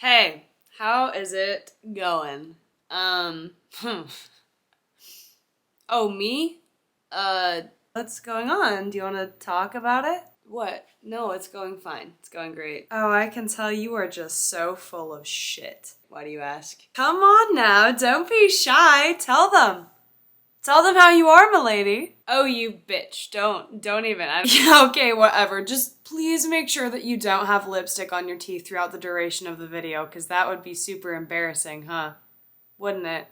Hey, how is it going? Oh, me? What's going on? Do you want to talk about it? What? No, it's going fine. It's going great. Oh, I can tell you are just so full of shit. Why do you ask? Come on now, don't be shy. Tell them. Tell them how you are, milady. Oh, you bitch. Don't even. Yeah, okay, whatever. Just please make sure that you don't have lipstick on your teeth throughout the duration of the video, because that would be super embarrassing, huh? Wouldn't it?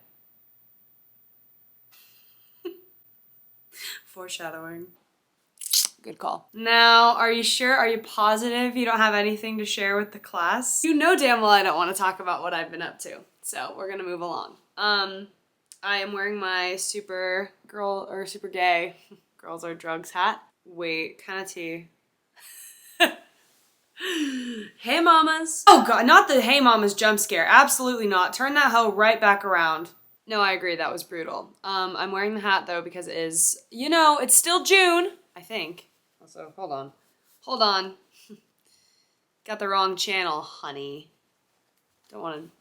Foreshadowing. Good call. Now, are you sure? Are you positive you don't have anything to share with the class? You know damn well I don't want to talk about what I've been up to, so we're gonna move along. I am wearing my super girl or super gay girls are drugs hat. Wait, kind of tea. Hey mamas. Oh god, not the hey mamas jump scare. Absolutely not. Turn that hoe right back around. No, I agree, that was brutal. I'm wearing the hat though because it is, you know, it's still June, I think. Also, hold on. Hold on. Got the wrong channel, honey. Don't want to,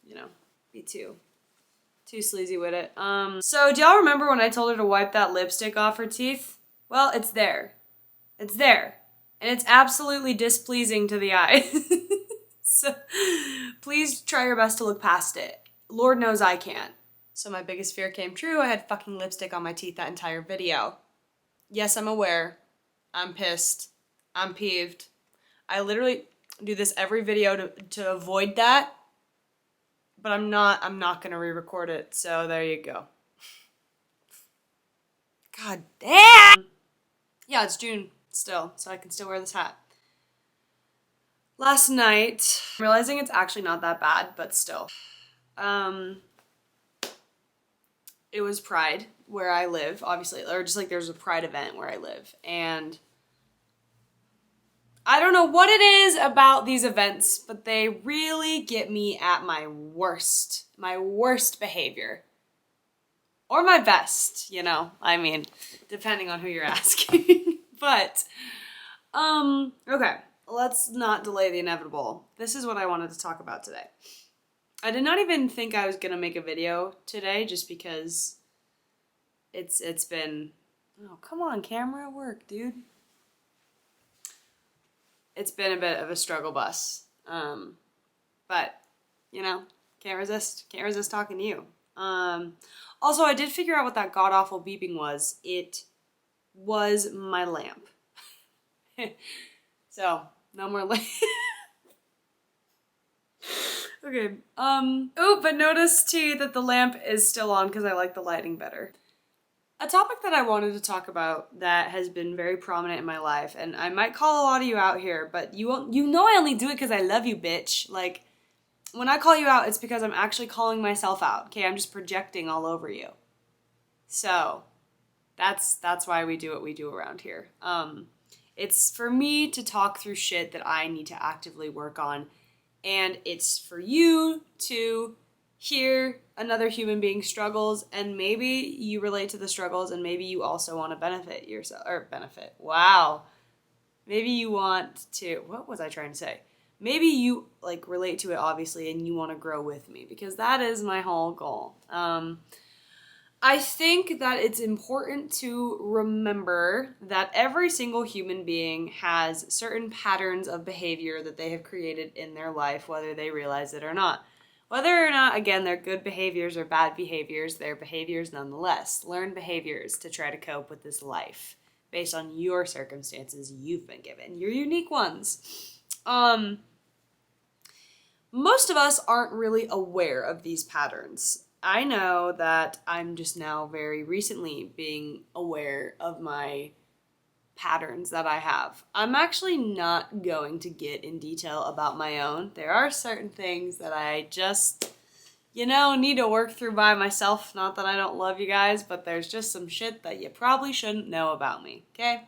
you know, be too sleazy with it. So do y'all remember when I told her to wipe that lipstick off her teeth? Well, it's there. It's there. And it's absolutely displeasing to the eye. So please try your best to look past it. Lord knows I can't. So my biggest fear came true. I had fucking lipstick on my teeth that entire video. Yes, I'm aware. I'm pissed. I'm peeved. I literally do this every video to avoid that. But I'm not gonna re-record it, so there you go. God damn! Yeah, it's June still, so I can still wear this hat. Last night, I'm realizing it's actually not that bad, but still. It was Pride where I live, obviously, or just like there's a Pride event where I live, and I don't know what it is about these events, but they really get me at my worst behavior. Or my best, you know, I mean, depending on who you're asking. But, okay, let's not delay the inevitable. This is what I wanted to talk about today. I did not even think I was gonna make a video today just because it's been, oh, come on, camera, work, dude. It's been a bit of a struggle bus. But, you know, can't resist talking to you. Also, I did figure out what that god-awful beeping was. It was my lamp. So, no more lamp. Okay, oh, but notice too that the lamp is still on because I like the lighting better. A topic that I wanted to talk about that has been very prominent in my life, and I might call a lot of you out here, but you know I only do it because I love you, bitch. Like, when I call you out, it's because I'm actually calling myself out, okay? I'm just projecting all over you. So, that's why we do what we do around here. It's for me to talk through shit that I need to actively work on, and it's for you to hear another human being's struggles, and maybe you relate to the struggles, and maybe you also want to benefit yourself, or benefit, wow. Maybe you want to, what was I trying to say? Maybe you, like, relate to it, obviously, and you want to grow with me, because that is my whole goal. I think that it's important to remember that every single human being has certain patterns of behavior that they have created in their life, whether they realize it or not. Whether or not, again, they're good behaviors or bad behaviors, they're behaviors nonetheless. Learn behaviors to try to cope with this life based on your circumstances you've been given, your unique ones. Most of us aren't really aware of these patterns. I know that I'm just now very recently being aware of my patterns that I have. I'm actually not going to get in detail about my own. There are certain things that I just, you know, need to work through by myself. Not that I don't love you guys, but there's just some shit that you probably shouldn't know about me, okay?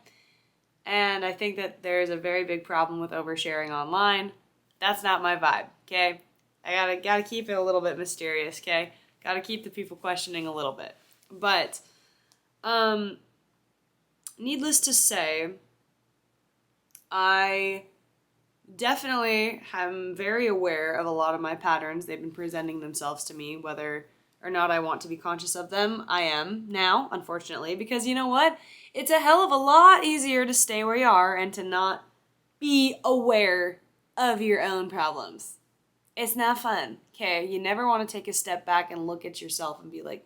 And I think that there's a very big problem with oversharing online. That's not my vibe, okay? I gotta keep it a little bit mysterious, okay? Gotta keep the people questioning a little bit. But, needless to say, I definitely am very aware of a lot of my patterns. They've been presenting themselves to me, whether or not I want to be conscious of them. I am now, unfortunately, because you know what? It's a hell of a lot easier to stay where you are and to not be aware of your own problems. It's not fun, okay? You never want to take a step back and look at yourself and be like,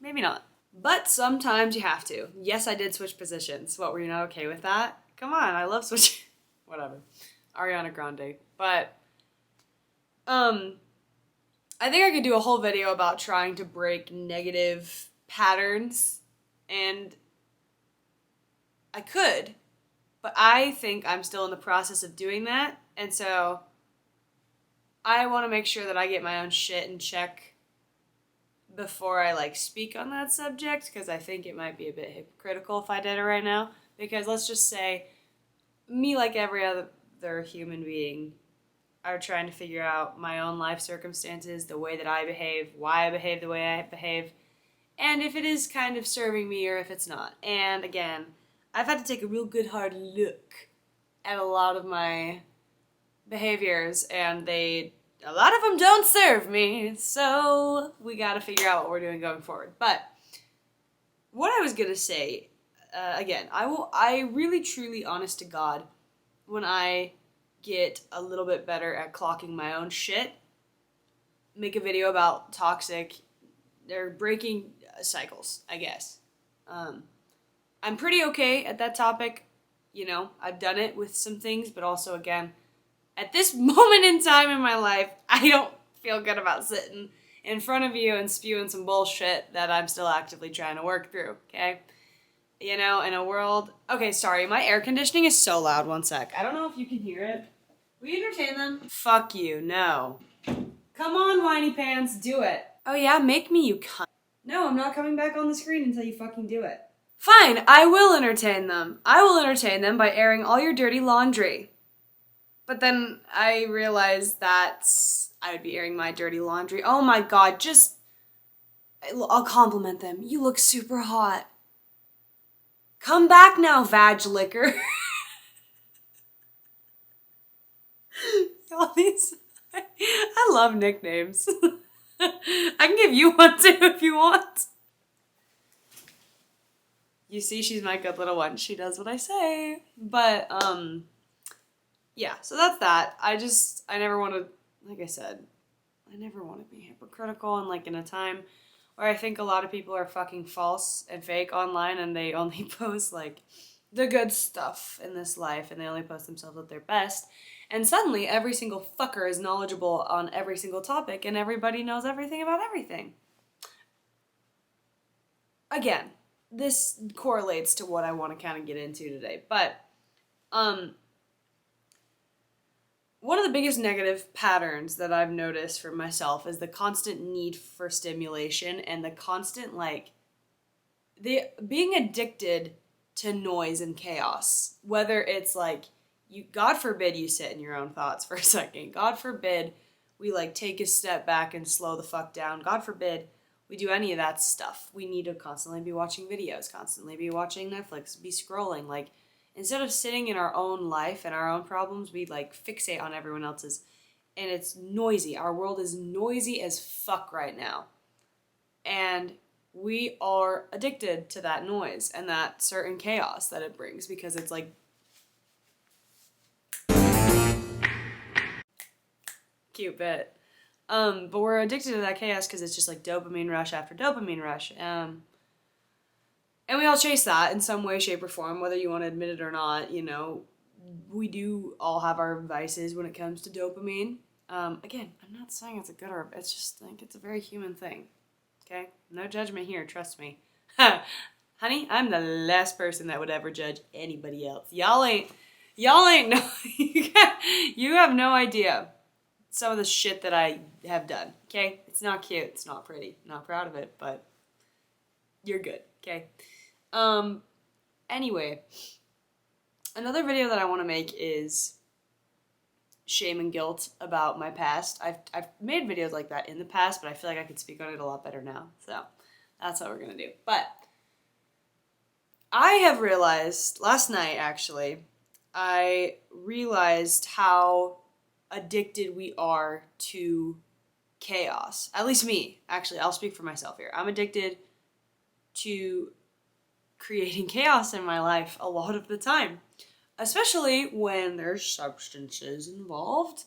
maybe not. But sometimes you have to. Yes, I did switch positions. What, were you not okay with that? Come on, I love switching. Whatever. Ariana Grande. But, I think I could do a whole video about trying to break negative patterns, and I could, but I think I'm still in the process of doing that, and so I want to make sure that I get my own shit in check before I speak on that subject, because I think it might be a bit hypocritical if I did it right now, because let's just say me, like every other human being, are trying to figure out my own life circumstances, the way that I behave, why I behave the way I behave, and if it is kind of serving me or if it's not. And again, I've had to take a real good hard look at a lot of my behaviors, and a lot of them don't serve me, so we gotta figure out what we're doing going forward. But what I was gonna say, again, I really truly, honest to God, when I get a little bit better at clocking my own shit, make a video about toxic, they're breaking cycles, I guess. I'm pretty okay at that topic. I've done it with some things, but also, again, at this moment in time in my life, I don't feel good about sitting in front of you and spewing some bullshit that I'm still actively trying to work through, okay? In a world... Okay, sorry, my air conditioning is so loud. One sec. I don't know if you can hear it. Will you entertain them? Fuck you, no. Come on, whiny pants, do it. Oh yeah, make me, you cunt. No, I'm not coming back on the screen until you fucking do it. Fine, I will entertain them. I will entertain them by airing all your dirty laundry. But then I realized that I would be airing my dirty laundry. Oh my god, I'll compliment them. You look super hot. Come back now, vag licker. All these... I love nicknames. I can give you one too if you want. You see, she's my good little one. She does what I say. But, yeah, so that's that. I never want to, like I said, I never want to be hypocritical, and in a time where I think a lot of people are fucking false and fake online, and they only post the good stuff in this life, and they only post themselves at their best, and suddenly every single fucker is knowledgeable on every single topic, and everybody knows everything about everything. Again, this correlates to what I want to kind of get into today, but one of the biggest negative patterns that I've noticed for myself is the constant need for stimulation and the constant, being addicted to noise and chaos. Whether it's God forbid you sit in your own thoughts for a second. God forbid we take a step back and slow the fuck down. God forbid we do any of that stuff. We need to constantly be watching videos, constantly be watching Netflix, be scrolling, instead of sitting in our own life and our own problems, we fixate on everyone else's. And it's noisy. Our world is noisy as fuck right now. And we are addicted to that noise and that certain chaos that it brings, because it's cute bit. But we're addicted to that chaos because it's just dopamine rush after dopamine rush. And we all chase that in some way, shape, or form, whether you want to admit it or not. We do all have our vices when it comes to dopamine. Again, I'm not saying it's a good or... It's just, it's a very human thing. Okay? No judgment here, trust me. Honey, I'm the last person that would ever judge anybody else. Y'all ain't no... You have no idea some of the shit that I have done, okay? It's not cute, it's not pretty, not proud of it, but you're good, okay? Anyway, another video that I want to make is shame and guilt about my past. I've made videos like that in the past, but I feel like I could speak on it a lot better now, so that's what we're gonna do. But I have realized, last night actually, I realized how addicted we are to chaos. At least me. Actually, I'll speak for myself here. I'm addicted to creating chaos in my life a lot of the time, especially when there's substances involved.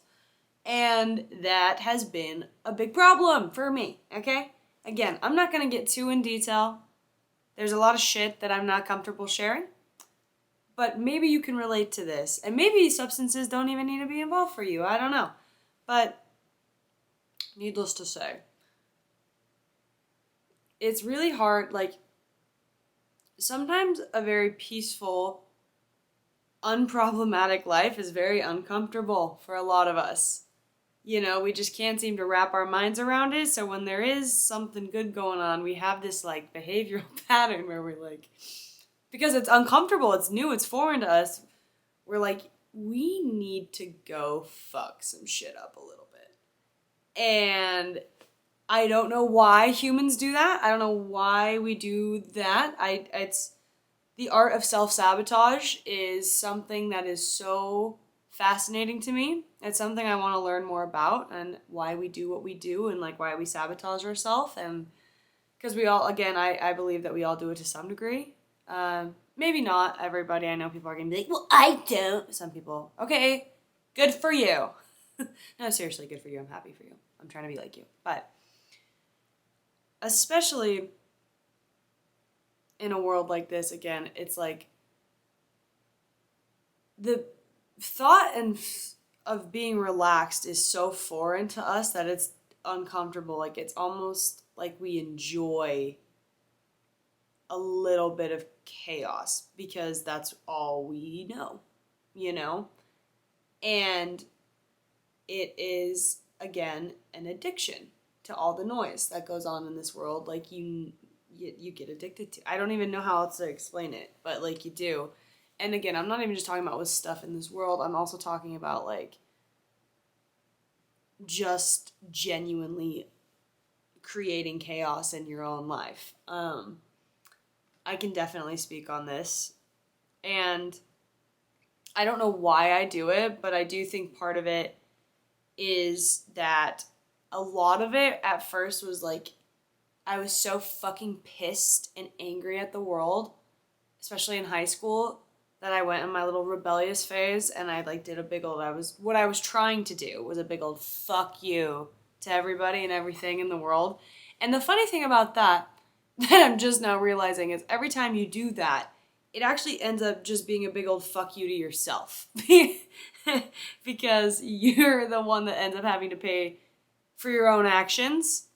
And that has been a big problem for me, okay? Again, I'm not going to get too in detail. There's a lot of shit that I'm not comfortable sharing. But maybe you can relate to this. And maybe substances don't even need to be involved for you. I don't know. But needless to say, it's really hard. Like, sometimes a very peaceful, unproblematic life is very uncomfortable for a lot of us. You know, we just can't seem to wrap our minds around it. So when there is something good going on, we have this like behavioral pattern where we're like, because it's uncomfortable, it's new, it's foreign to us, we're like, we need to go fuck some shit up a little bit. And I don't know why humans do that. I don't know why we do that. It's the art of self-sabotage is something that is so fascinating to me. It's something I want to learn more about and why we do what we do and like why we sabotage ourselves. And because we all, again, I believe that we all do it to some degree. Maybe not everybody. I know people are going to be like, well, I don't. Some people, okay, good for you. No, seriously, good for you. I'm happy for you. I'm trying to be like you. But especially in a world like this, again, it's like the thought of being relaxed is so foreign to us that it's uncomfortable. Like, it's almost like we enjoy a little bit of chaos because that's all we know, you know? And it is, again, an addiction to all the noise that goes on in this world. Like, you get addicted to. I don't even know how else to explain it, but like you do. And again, I'm not even just talking about with stuff in this world. I'm also talking about like just genuinely creating chaos in your own life. I can definitely speak on this. And I don't know why I do it, but I do think part of it is that a lot of it at first was like, I was so fucking pissed and angry at the world, especially in high school, that I went in my little rebellious phase and I like did a big old, what I was trying to do was a big old fuck you to everybody and everything in the world. And the funny thing about that I'm just now realizing is every time you do that, it actually ends up just being a big old fuck you to yourself. Because you're the one that ends up having to pay for your own actions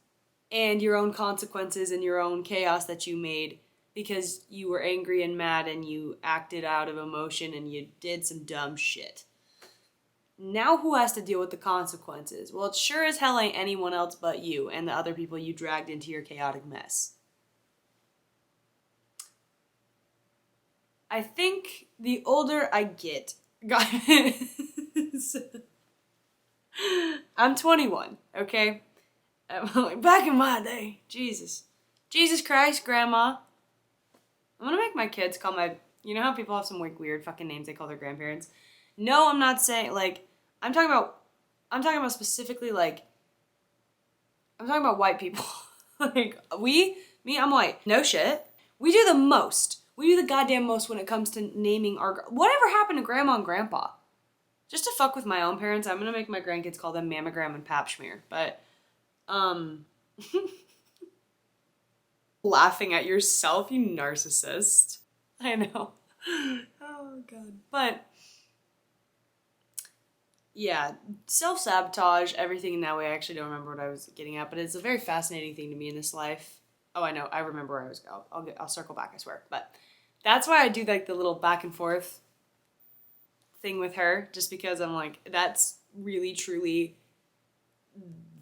and your own consequences and your own chaos that you made because you were angry and mad and you acted out of emotion and you did some dumb shit. Now who has to deal with the consequences? Well, it sure as hell ain't anyone else but you and the other people you dragged into your chaotic mess. I think the older I get, guys, I'm 21, okay? Back in my day, Jesus Christ, Grandma. I'm gonna make my kids call my, you know how people have some weird fucking names they call their grandparents? No, I'm not saying, like, I'm talking about specifically, like, I'm talking about white people. Like, I'm white. No shit. We do the most. We do the goddamn most when it comes to naming our, whatever happened to Grandma and Grandpa? Just to fuck with my own parents, I'm gonna make my grandkids call them Mammogram and Pap Schmear, but, laughing at yourself, you narcissist. I know. Oh, God. But, yeah, self-sabotage, everything in that way. I actually don't remember what I was getting at, but it's a very fascinating thing to me in this life. Oh, I know. I remember where I was going. I'll circle back, I swear. But that's why I do, like, the little back and forth thing with her, just because I'm like, that's really, truly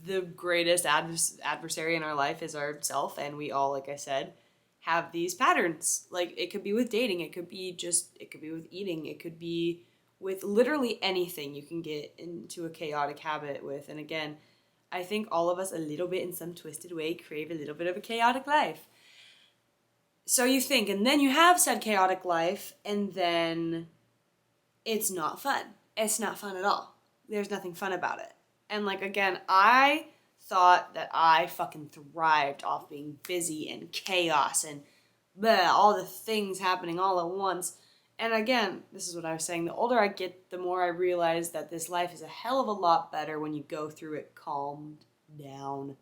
the greatest adversary in our life is ourself, and we all, like I said, have these patterns. Like, it could be with dating, it could be with eating, it could be with literally anything you can get into a chaotic habit with. And again, I think all of us a little bit in some twisted way crave a little bit of a chaotic life. So you think, and then you have said chaotic life, and then it's not fun. It's not fun at all. There's nothing fun about it. And like, again, I thought that I fucking thrived off being busy and chaos and bleh, all the things happening all at once. And again, this is what I was saying, the older I get, the more I realize that this life is a hell of a lot better when you go through it calmed down.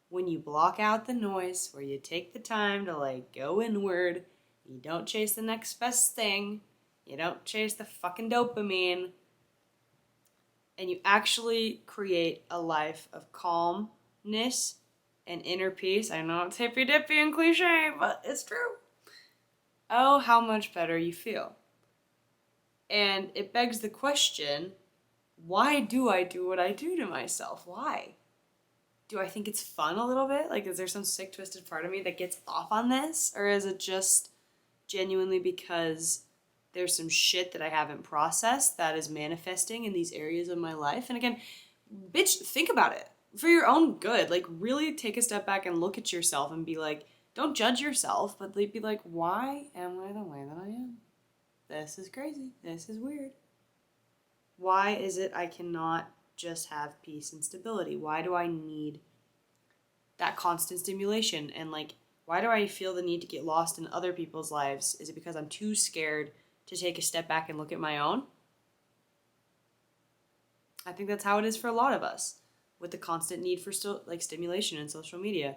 When you block out the noise, where you take the time to like go inward, you don't chase the next best thing, you don't chase the fucking dopamine, and you actually create a life of calmness and inner peace. I know it's hippy dippy and cliche, but it's true. Oh, how much better you feel. And it begs the question, why do I do what I do to myself? Why? Do I think it's fun a little bit? Like, is there some sick, twisted part of me that gets off on this? Or is it just genuinely because there's some shit that I haven't processed that is manifesting in these areas of my life? And again, bitch, think about it. For your own good. Like, really take a step back and look at yourself and be like, don't judge yourself, but be like, why am I the way that I am? This is crazy. This is weird. Why is it I cannot just have peace and stability? Why do I need that constant stimulation? And like, why do I feel the need to get lost in other people's lives? Is it because I'm too scared to take a step back and look at my own? I think that's how it is for a lot of us, with the constant need for stimulation in social media.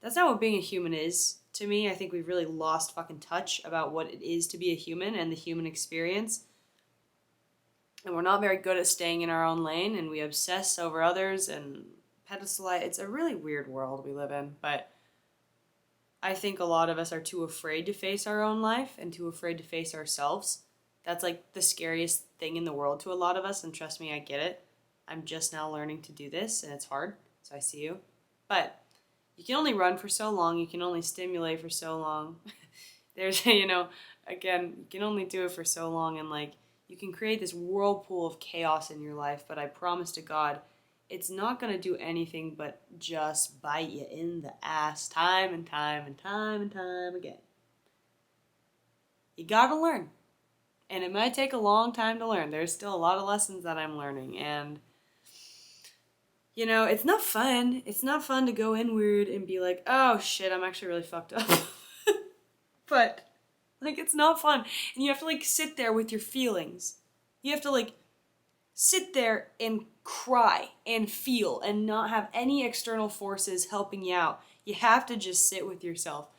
That's not what being a human is to me. I think we've really lost fucking touch about what it is to be a human and the human experience. And we're not very good at staying in our own lane, and we obsess over others and pedestalize. It's a really weird world we live in, but I think a lot of us are too afraid to face our own life and too afraid to face ourselves. That's like the scariest thing in the world to a lot of us, and trust me, I get it. I'm just now learning to do this, and it's hard, so I see you. But you can only run for so long, you can only stimulate for so long. There's, again, you can only do it for so long, and like, you can create this whirlpool of chaos in your life, but I promise to God, it's not going to do anything but just bite you in the ass time and time and time and time again. You gotta learn. And it might take a long time to learn. There's still a lot of lessons that I'm learning, and it's not fun. It's not fun to go inward and be like, oh shit, I'm actually really fucked up. But, like, it's not fun. And you have to, like, sit there with your feelings. You have to, like, sit there and cry and feel and not have any external forces helping you out. You have to just sit with yourself.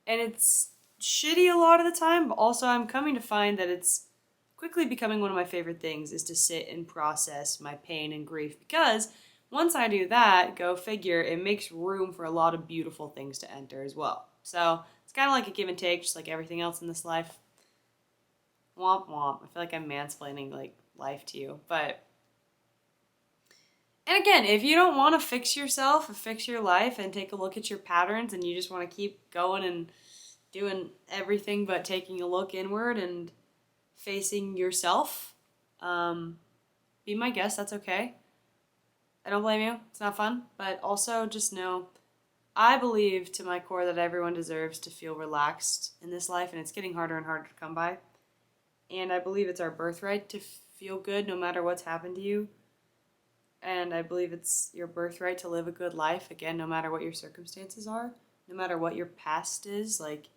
And it's shitty a lot of the time, but also I'm coming to find that it's quickly becoming one of my favorite things is to sit and process my pain and grief, because once I do that, go figure, it makes room for a lot of beautiful things to enter as well. So it's kind of like a give and take, just like everything else in this life. Womp womp. I feel like I'm mansplaining like life to you. But, and again, if you don't want to fix yourself or fix your life and take a look at your patterns, and you just want to keep going and doing everything but taking a look inward and facing yourself, be my guest, that's okay. I don't blame you. It's not fun. But also just know, I believe to my core that everyone deserves to feel relaxed in this life, and it's getting harder and harder to come by. And I believe it's our birthright to feel good no matter what's happened to you. And I believe it's your birthright to live a good life, again, no matter what your circumstances are, no matter what your past is. Like,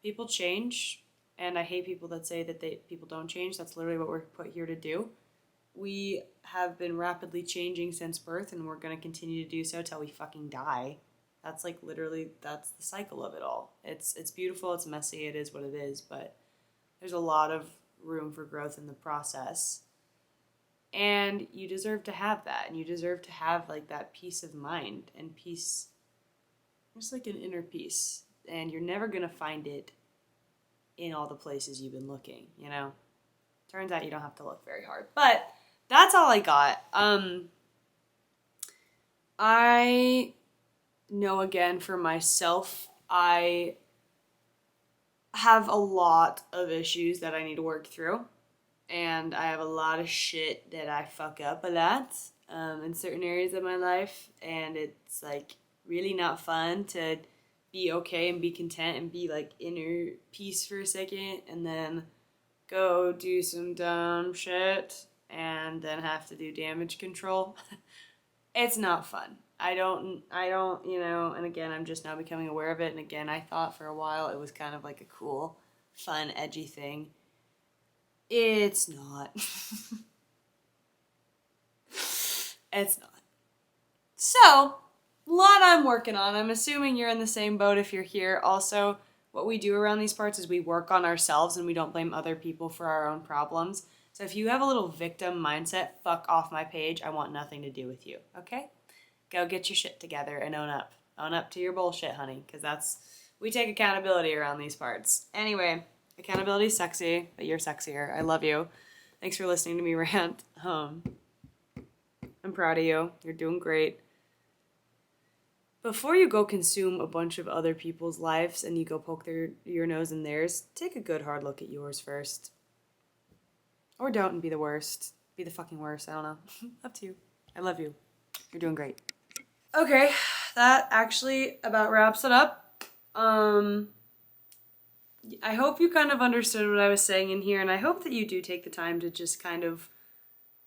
people change, and I hate people that say that people don't change. That's literally what we're put here to do. We have been rapidly changing since birth, and we're going to continue to do so till we fucking die. That's like literally, that's the cycle of it all. It's beautiful, it's messy, it is what it is, but there's a lot of room for growth in the process. And you deserve to have that, and you deserve to have like that peace of mind and peace, just like an inner peace. And you're never going to find it in all the places you've been looking, Turns out you don't have to look very hard. But that's all I got. I know, again, for myself, I have a lot of issues that I need to work through. And I have a lot of shit that I fuck up a lot in certain areas of my life. And it's like really not fun to be okay and be content and be like inner peace for a second and then go do some dumb shit and then have to do damage control. It's not fun. I don't, and again, I'm just now becoming aware of it. And again, I thought for a while it was kind of like a cool, fun, edgy thing. It's not. It's not. So, a lot I'm working on. I'm assuming you're in the same boat if you're here. Also, what we do around these parts is we work on ourselves and we don't blame other people for our own problems. So if you have a little victim mindset, fuck off my page. I want nothing to do with you, okay? Go get your shit together and own up. Own up to your bullshit, honey, because we take accountability around these parts. Anyway, accountability's sexy, but you're sexier. I love you. Thanks for listening to me rant. I'm proud of you. You're doing great. Before you go consume a bunch of other people's lives and you go poke your nose in theirs, take a good hard look at yours first. Or don't and be the worst. Be the fucking worst. I don't know. Up to you. I love you. You're doing great. Okay, that actually about wraps it up. I hope you kind of understood what I was saying in here, and I hope that you do take the time to just kind of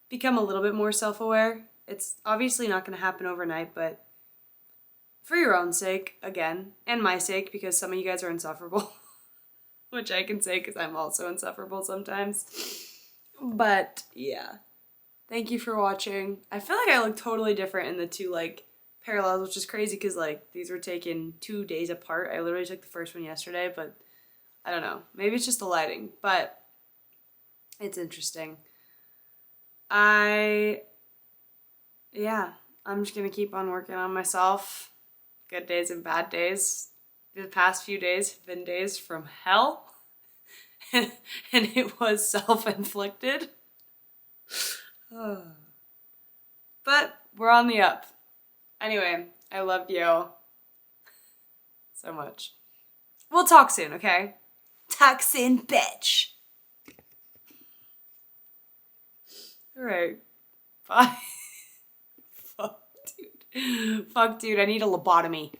become a little bit more self-aware. It's obviously not going to happen overnight, but for your own sake, again, and my sake, because some of you guys are insufferable, which I can say because I'm also insufferable sometimes. But yeah, thank you for watching. I feel like I look totally different in the two parallels, which is crazy because these were taken 2 days apart. I literally took the first one yesterday, but I don't know. Maybe it's just the lighting, but it's interesting. I'm just gonna keep on working on myself. Good days and bad days. The past few days have been days from hell. And it was self-inflicted. But we're on the up. Anyway, I love you so much. We'll talk soon, okay? Talk soon, bitch. Alright. Bye. Fuck, dude, I need a lobotomy.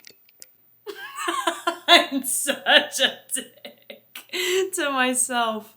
I'm such a dick to myself.